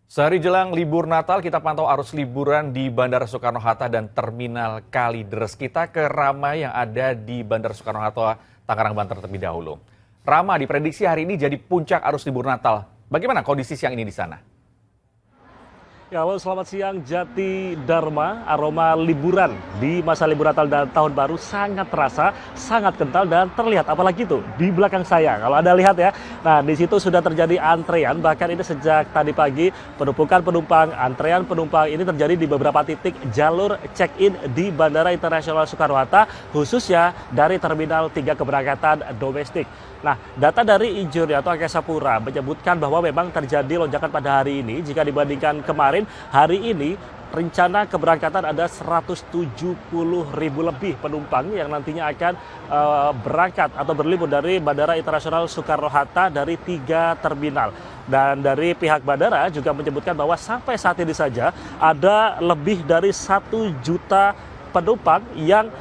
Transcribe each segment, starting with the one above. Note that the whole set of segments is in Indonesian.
Sehari jelang libur Natal, kita pantau arus liburan di Bandara Soekarno-Hatta dan Terminal Kalideres. Kita ke Rama yang ada di Bandara Soekarno-Hatta, Tangerang, Banten terlebih dahulu. Rama, diprediksi hari ini jadi puncak arus libur Natal. Bagaimana kondisi siang ini di sana? Ya, halo, selamat siang Jati Dharma. Aroma liburan di masa libur Natal dan Tahun Baru sangat terasa, sangat kental dan terlihat. Apalagi itu di belakang saya, kalau Anda lihat ya. Nah, di situ sudah terjadi antrean, bahkan ini sejak tadi pagi penumpukan penumpang, antrean penumpang ini terjadi di beberapa titik jalur check-in di Bandara Internasional Soekarno-Hatta, khususnya dari Terminal 3 keberangkatan domestik. Nah, data dari Injuri atau Angkasa Pura menyebutkan bahwa memang terjadi lonjakan pada hari ini. Jika dibandingkan kemarin, hari ini rencana keberangkatan ada 170.000 lebih penumpang yang nantinya akan berangkat atau berlibur dari Bandara Internasional Soekarno-Hatta dari 3 terminal. Dan dari pihak bandara juga menyebutkan bahwa sampai saat ini saja ada lebih dari 1 juta penumpang yang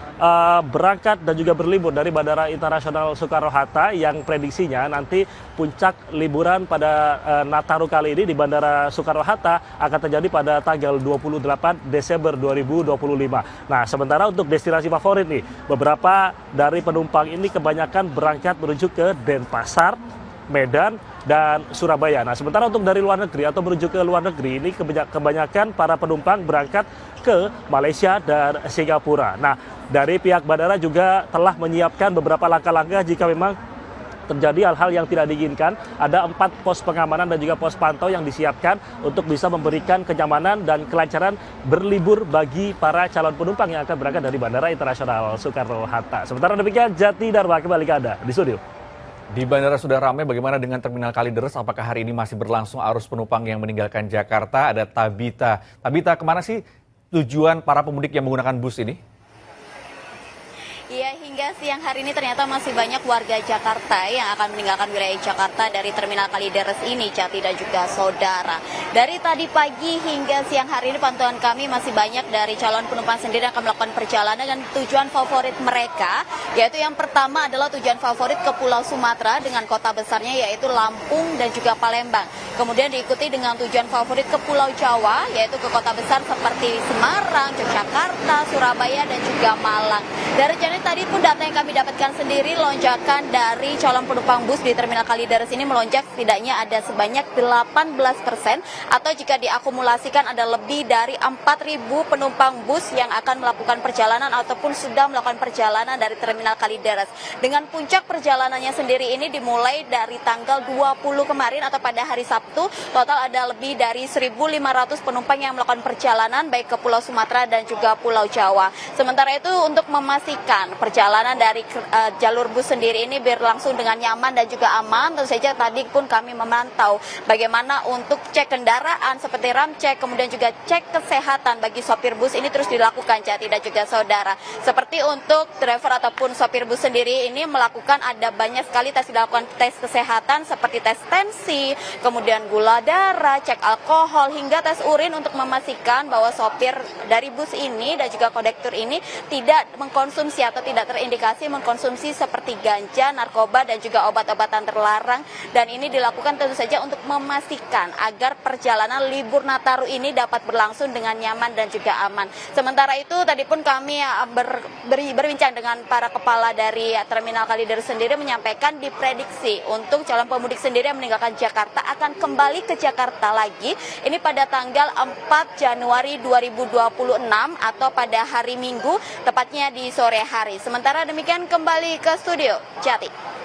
berangkat dan juga berlibur dari Bandara Internasional Soekarno-Hatta yang prediksinya nanti puncak liburan pada Nataru kali ini di Bandara Soekarno-Hatta akan terjadi pada tanggal 28 Desember 2025. Nah, sementara untuk destinasi favorit nih, beberapa dari penumpang ini kebanyakan berangkat menuju ke Denpasar, Medan, dan Surabaya. Nah, sementara untuk dari luar negeri atau menuju ke luar negeri ini kebanyakan para penumpang berangkat ke Malaysia dan Singapura. Nah, dari pihak bandara juga telah menyiapkan beberapa langkah-langkah jika memang terjadi hal-hal yang tidak diinginkan. Ada 4 pos pengamanan dan juga pos pantau yang disiapkan untuk bisa memberikan kenyamanan dan kelancaran berlibur bagi para calon penumpang yang akan berangkat dari Bandara Internasional Soekarno-Hatta. Sementara demikian, Jati Dharma kembali ke Anda di studio. Di bandara sudah ramai, bagaimana dengan Terminal Kalideres? Apakah hari ini masih berlangsung arus penumpang yang meninggalkan Jakarta? Ada Tabita. Tabita, kemana sih tujuan para pemudik yang menggunakan bus ini? Iya, hingga siang hari ini ternyata masih banyak warga Jakarta yang akan meninggalkan wilayah Jakarta dari Terminal Kalideres ini, Jati dan juga saudara. Dari tadi pagi hingga siang hari ini pantauan kami masih banyak dari calon penumpang sendiri yang akan melakukan perjalanan dan tujuan favorit mereka, yaitu yang pertama adalah tujuan favorit ke Pulau Sumatera dengan kota besarnya yaitu Lampung dan juga Palembang. Kemudian diikuti dengan tujuan favorit ke Pulau Jawa, yaitu ke kota besar seperti Semarang, Yogyakarta, Surabaya, dan juga Malang. Dari rencana tadi pun data yang kami dapatkan sendiri, lonjakan dari calon penumpang bus di Terminal Kalideres ini melonjak setidaknya ada sebanyak 18%, atau jika diakumulasikan ada lebih dari 4.000 penumpang bus yang akan melakukan perjalanan ataupun sudah melakukan perjalanan dari Terminal Kalideres. Dengan puncak perjalanannya sendiri ini dimulai dari tanggal 20 kemarin atau pada hari Sabtu, total ada lebih dari 1.500 penumpang yang melakukan perjalanan baik ke Pulau Sumatera dan juga Pulau Jawa. Sementara itu untuk memastikan perjalanan dari jalur bus sendiri ini berlangsung dengan nyaman dan juga aman, tentu saja tadi pun kami memantau bagaimana untuk cek kendaraan seperti ram cek, kemudian juga cek kesehatan bagi sopir bus ini terus dilakukan, Jati dan juga saudara. Seperti untuk driver ataupun sopir bus sendiri ini melakukan ada banyak sekali dilakukan tes kesehatan seperti tes tensi, kemudian gula darah, cek alkohol, hingga tes urin untuk memastikan bahwa sopir dari bus ini dan juga kondektur ini tidak mengkonsumsi atau tidak terindikasi mengkonsumsi seperti ganja, narkoba, dan juga obat-obatan terlarang. Dan ini dilakukan tentu saja untuk memastikan agar perjalanan libur Nataru ini dapat berlangsung dengan nyaman dan juga aman. Sementara itu tadi pun kami berbincang dengan para kepala dari Terminal Kalideres sendiri menyampaikan diprediksi untuk calon pemudik sendiri yang meninggalkan Jakarta akan kembali ke Jakarta lagi. Ini pada tanggal 4 Januari 2026 atau pada hari Minggu, tepatnya di sore hari. Sementara demikian kembali ke studio, Jati.